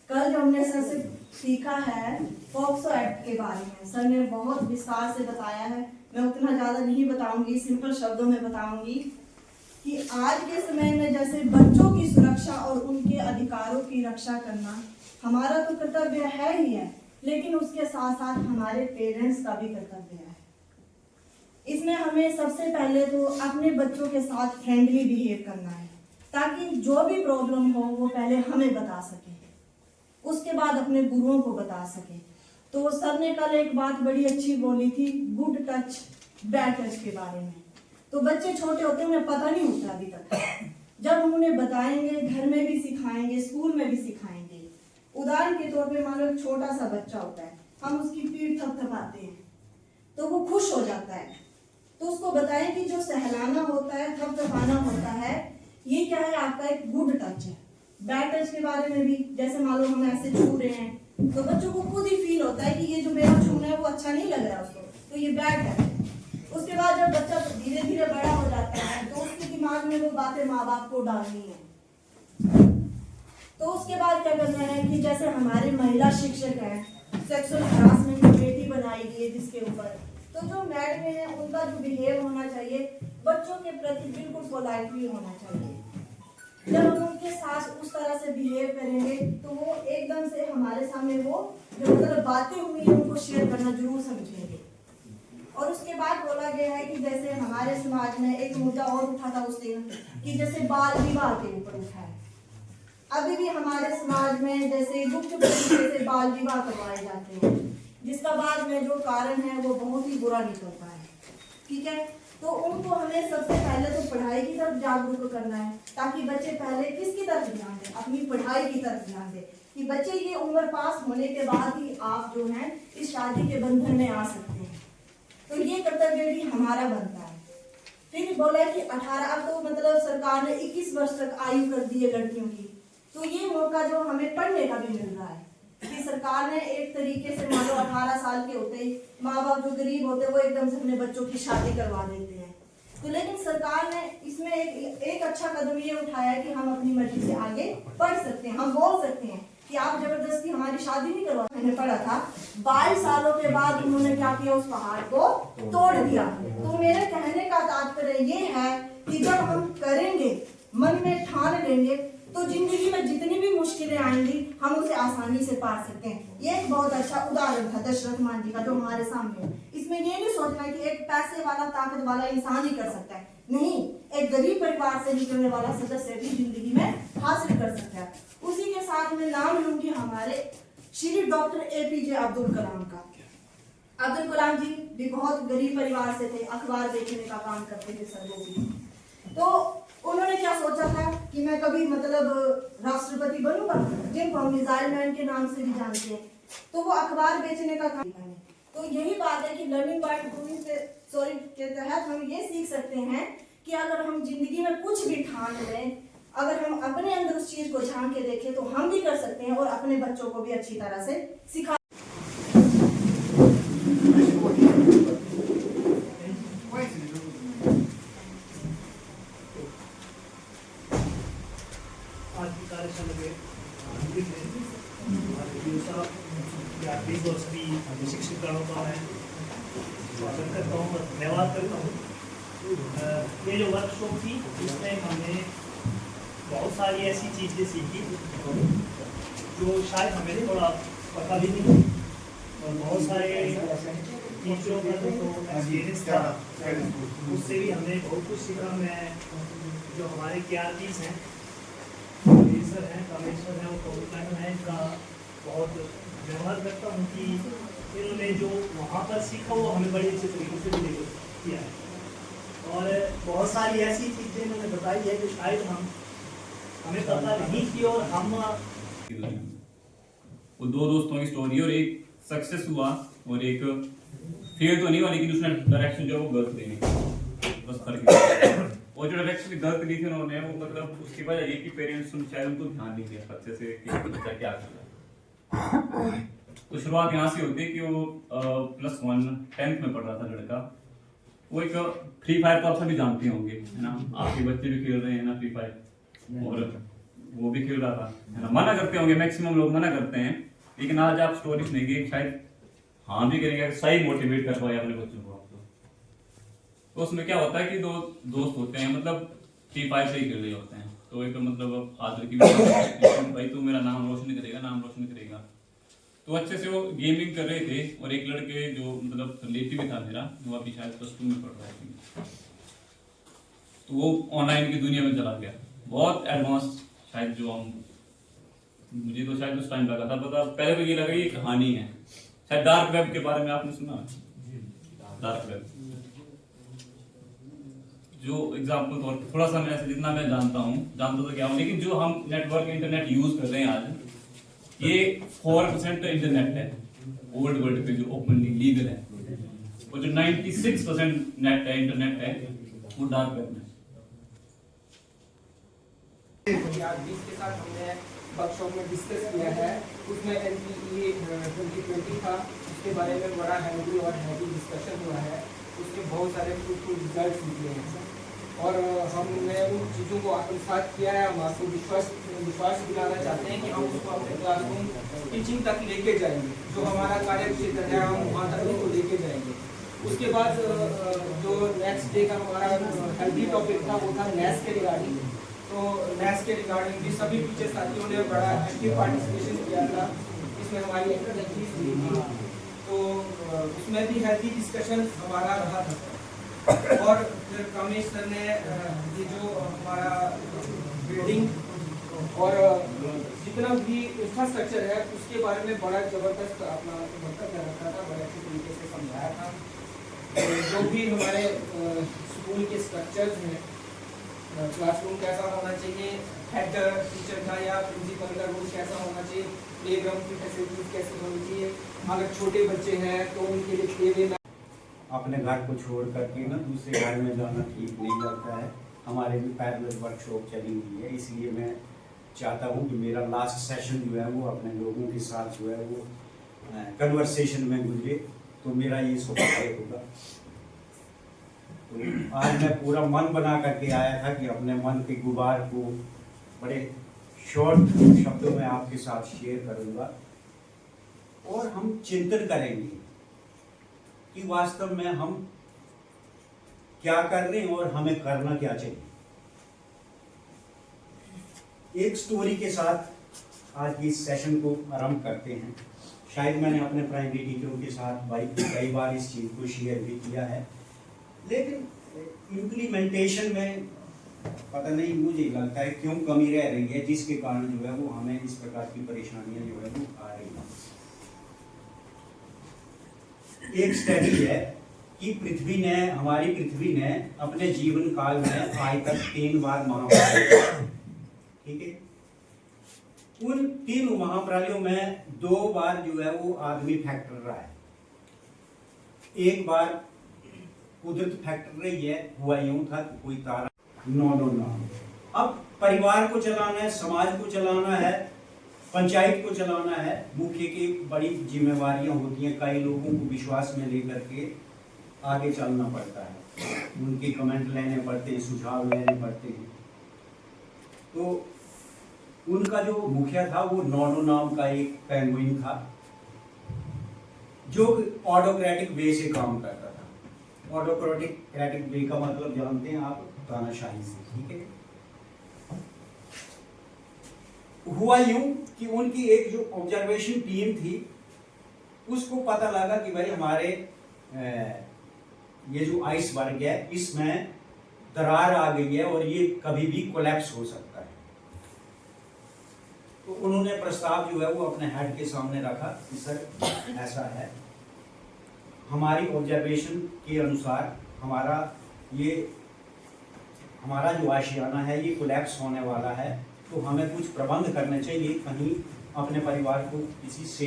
कल जो हमने सर से सीखा है पॉक्सो एक्ट के बारे में, सर ने बहुत विस्तार से बताया है। मैं उतना ज़्यादा नहीं बताऊंगी, सिंपल शब्दों में बताऊंगी कि आज के समय में जैसे बच्चों की सुरक्षा और उनके अधिकारों की रक्षा करना हमारा तो कर्तव्य है ही है, लेकिन उसके साथ साथ हमारे पेरेंट्स का भी कर्तव्य है। इसमें हमें सबसे पहले तो अपने बच्चों के साथ फ्रेंडली बिहेव करना है, ताकि जो भी प्रॉब्लम हो वो पहले हमें बता सके, उसके बाद अपने गुरुओं को बता सके। तो सर ने कल एक बात बड़ी अच्छी बोली थी, गुड टच बैड टच के बारे में। तो बच्चे छोटे होते हैं, उन्हें पता नहीं होता अभी तक। जब हम उन्हें बताएंगे, घर में भी सिखाएंगे, स्कूल में भी सिखाएंगे। उदाहरण के तौर पे मान लो एक छोटा सा बच्चा होता है, हम उसकी पीठ थपथपाते हैं तो वो खुश हो जाता है। तो उसको बताएं कि जो सहलाना होता है, थपथपाना होता है, ये क्या है, आपका एक गुड टच है। बैड टच के बारे में भी जैसे मान लो हम ऐसे छू रहे हैं तो बच्चों को खुद ही फील होता है कि ये जो मेरा छूना है वो अच्छा नहीं लग रहा उसको, तो ये बैड टच है। उसके बाद जब बच्चा धीरे धीरे बड़ा हो जाता है तो उसके दिमाग में वो बातें माँ बाप को डालनी है। तो उसके बाद क्या करना है कि जैसे हमारे महिला शिक्षक हैं, सेक्सुअल हरासमेंट कमेटी बनाई गई है जिसके ऊपर, तो जो मैडम है उनका जो बिहेव होना चाहिए बच्चों के प्रति बिल्कुल पोलाइटली होना चाहिए। जब हम उनके साथ उस तरह से बिहेव करेंगे तो वो एकदम से हमारे सामने वो जो मतलब बातें हुई हैं उनको शेयर करना जरूर समझेंगे। और उसके बाद बोला गया है कि जैसे हमारे समाज में एक मुद्दा और उठा था उस दिन कि जैसे बाल विवाह के ऊपर उठा है। अभी भी हमारे समाज में जैसे गुप्त तरीके से बाल विवाह करवाए जाते हैं, जिसका बाद में जो कारण है वो बहुत ही बुरा निकलता है। ठीक है, तो उनको हमें सबसे पहले तो पढ़ाई की तरफ जागरूक करना है, ताकि बच्चे पहले किसकी तरफ ध्यान दें, अपनी पढ़ाई की तरफ ध्यान दें, कि बच्चे ये उम्र पास होने के बाद ही आप जो है इस शादी के बंधन में आ सकते हैं। तो ये कर्तव्य भी हमारा बनता है। फिर बोला कि 18, अब तो मतलब सरकार ने 21 वर्ष तक आयु कर दी है लड़कियों की, तो ये मौका जो हमें पढ़ने का भी मिल रहा है कि सरकार ने एक तरीके से मान लो 18 साल के होते ही माँ बाप जो गरीब होते हैं वो एकदम से अपने बच्चों की शादी करवा देते हैं। तो लेकिन सरकार ने इसमें एक अच्छा कदम ये उठाया है कि हम अपनी मर्जी से आगे बढ़ सकते हैं, हम बोल सकते हैं कि आप जबरदस्ती हमारी शादी नहीं करवा। मैंने पढ़ा था 22 सालों के बाद उन्होंने क्या किया, उस पहाड़ को तोड़ दिया। तो मेरे कहने का तात्पर्य ये है कि जब हम करेंगे, मन में ठान लेंगे, तो जिंदगी में जितनी भी मुश्किलें आएंगी हम उसे आसानी से पार सकते हैं। ये एक बहुत अच्छा उदाहरण था दशरथ मान जी का जो हमारे सामने है। इसमें ये नहीं सोचना है कि एक पैसे वाला ताकत वाला इंसान ही कर सकता है, नहीं, एक गरीब परिवार से निकलने वाला सदस्य भी जिंदगी में हासिल कर सकता है। उसी के साथ में नाम लूंगी हमारे श्री डॉक्टर APJ अब्दुल कलाम का। अब्दुल कलाम जी भी बहुत गरीब परिवार से थे, अखबार बेचने का काम करते थे सर वो भी। तो उन्होंने क्या सोचा था कि मैं कभी मतलब राष्ट्रपति बनूंगा, जिनको हम मिसाइल मैन के नाम से भी जानते हैं, तो वो अखबार बेचने का काम है। तो यही बात है कि लर्निंग बाय डूइंग के तहत हम ये सीख सकते हैं कि अगर हम जिंदगी में कुछ भी ठान लें, अगर हम अपने अंदर उस चीज को झांक के देखें तो हम भी कर सकते हैं और अपने बच्चों को भी अच्छी तरह से सिखा। शिक्षकों का मैं स्वागत करता हूँ, धन्यवाद करता हूँ। ये जो वर्कशॉप थी इसमें हमने बहुत सारी ऐसी चीज़ें सीखी जो शायद हमें थोड़ा पता भी नहीं, और बहुत सारे टीचरों का जो एक्सपीरियंस था उससे भी हमने बहुत कुछ सीखा। मैं जो हमारे KRPs हैं, सर हैं, कामेश्वर हैं, वो मैडम हैं, इनका बहुत धन्यवाद करता हूँ कि इन्होंने जो वहाँ पर सीखा वो हमें बड़े अच्छे तरीके से डिलीवर किया है। और बहुत सारी ऐसी चीज़ें इन्होंने बताई है कि शायद हमें पता नहीं थी, और हम वो दो दोस्तों की स्टोरी, और एक सक्सेस हुआ और एक फेल तो नहीं हुआ, लेकिन उसने डायरेक्शन जो है वो गलत ली, बस फर्क है। और जो डायरेक्शन गलत ली थी उन्होंने, वो मतलब उसकी वजह ये कि पेरेंट्स शायद उनको ध्यान नहीं दिया अच्छे से कि बच्चा क्या कर रहा है। तो शुरुआत यहाँ से होती है कि वो +1 10th में पढ़ रहा था लड़का। वो एक फ्री फायर तो आप सभी जानते होंगे, है ना, आपके बच्चे भी खेल रहे हैं ना फ्री फायर, और वो भी खेल रहा था, है ना। मना करते होंगे, मैक्सिमम लोग मना करते हैं, लेकिन आज आप स्टोरी सुनेंगे शायद हाँ भी करेंगे, सही मोटिवेट कर पाए अपने बच्चों को आप तो उसमें क्या होता है कि दो दोस्त होते हैं, मतलब फ्री फायर से ही खेल रहे होते हैं, तो एक मतलब आदर की भाई तू मेरा नाम रोशन करेगा, नाम रोशन करेगा। तो अच्छे से वो गेमिंग कर रहे थे, और एक लड़के जो मतलब रिलेटिव था मेरा, वो अभी शायद +2 में पढ़ रहा है, तो वो ऑनलाइन की दुनिया में चला गया, बहुत एडवांस शायद जो हम, मुझे तो शायद उस टाइम लगा था पता, पहले तो ये लगा ये कहानी है, शायद डार्क वेब के बारे में आपने सुना, डार्क वेब जो एग्जाम्पल तौर पर थोड़ा सा मैं ऐसे जितना मैं जानता तो क्या हूँ, लेकिन जो हम नेटवर्क इंटरनेट यूज कर रहे हैं आज, ये 4% इंटरनेट है ओल्ड वर्ल्ड पे जो ओपनली लीगल है, और जो 96% नेट है इंटरनेट है वो डार्क वेब में। के साथ हमने वर्कशॉप में डिस्कस किया है, उसमें NPE 2020 था, उसके बारे में बड़ा हैवी और हैवी डिस्कशन हुआ है, उसके बहुत सारे फ्रूटफुल रिजल्ट निकले हैं और हमने उन चीज़ों को आत्मसात किया है। हम आपको विश्वास दिलाना चाहते हैं कि हम उसको अपने क्लासरूम टीचिंग तक लेके जाएंगे, जो हमारा कार्य क्षेत्र है हम वहाँ तक उसको लेके जाएंगे। उसके बाद जो नेक्स्ट डे का हमारा हेल्दी टॉपिक था वो था NAS के रिगार्डिंग, तो NAS के रिगार्डिंग भी सभी टीचर साथियों ने बड़ा एक्टिव पार्टिसिपेशन किया था, इसमें हमारी एक्टिविटीज हुई थी, तो उसमें भी हेल्दी डिस्कशन हमारा रहा था। और फिर कमलेश सर ने ये जो हमारा बिल्डिंग और जितना भी इंफ्रास्ट्रक्चर है उसके बारे में बड़ा ज़बरदस्त अपना वक्तव्य रखा था, बड़े अच्छे तरीके से समझाया था। जो भी हमारे स्कूल के स्ट्रक्चर्स हैं, क्लासरूम कैसा होना चाहिए, हेड टीचर का या प्रिंसिपल का रोल कैसा होना चाहिए, प्लेग्राउंड की फैसिलिटीज कैसे होनी चाहिए, अगर छोटे बच्चे हैं तो उनके लिए प्ले वे में अपने घर को छोड़ करके ना दूसरे घर में जाना ठीक नहीं लगता है। हमारे भी पैरेलल वर्कशॉप चली हुई है, इसलिए मैं चाहता हूँ कि मेरा लास्ट सेशन जो है वो अपने लोगों के साथ जो है वो कन्वर्सेशन में गुजरे, तो मेरा ये सौभाग्य होगा। तो आज मैं पूरा मन बना करके आया था कि अपने मन के गुबार को बड़े शॉर्ट शब्दों में आपके साथ शेयर करूँगा, और हम चिंतन करेंगे कि वास्तव में हम क्या कर रहे हैं और हमें करना क्या चाहिए। एक स्टोरी के साथ आज की इस सेशन को आरंभ करते हैं। शायद मैंने अपने प्राइमरी टीचरों के साथ कई बार इस चीज़ को शेयर भी किया है, लेकिन इम्प्लीमेंटेशन में पता नहीं, मुझे लगता है क्यों कमी रह रही है, जिसके कारण जो है वो हमें इस प्रकार की परेशानियां जो है वो आ रही हैं। एक स्टडी है कि हमारी पृथ्वी ने अपने जीवन काल में आज तक 3 बार महाप्रलय, ठीक है, उन 3 महाप्रलयों में 2 बार जो है वो आदमी फैक्टर रहा है, एक बार कुदरत फैक्टर रही है। हुआ यूं था कि कोई तारा नो अब परिवार को चलाना है, समाज को चलाना है, पंचायत को चलाना है, मुखिया की बड़ी जिम्मेवारियां होती हैं, कई लोगों को विश्वास में लेकर के आगे चलना पड़ता है, उनके कमेंट लेने पड़ते हैं, सुझाव लेने पड़ते हैं। तो उनका जो मुखिया था वो नोडो नाम का एक पेंगुइन था, जो ऑटोक्रेटिक वे से काम करता था। ऑटोक्रेटिक वे का मतलब जानते हैं आप, तानाशाही से, ठीक है। हुआ यूं कि उनकी एक जो ऑब्जर्वेशन टीम थी उसको पता लगा कि भाई हमारे ये जो आइसबर्ग है इसमें दरार आ गई है और ये कभी भी कोलैप्स हो सकता है। तो उन्होंने प्रस्ताव जो है वो अपने हेड के सामने रखा कि सर ऐसा है, हमारी ऑब्जर्वेशन के अनुसार हमारा जो आशियाना है ये कोलैप्स होने वाला है, तो हमें कुछ प्रबंध करने चाहिए, कहीं अपने परिवार को किसी से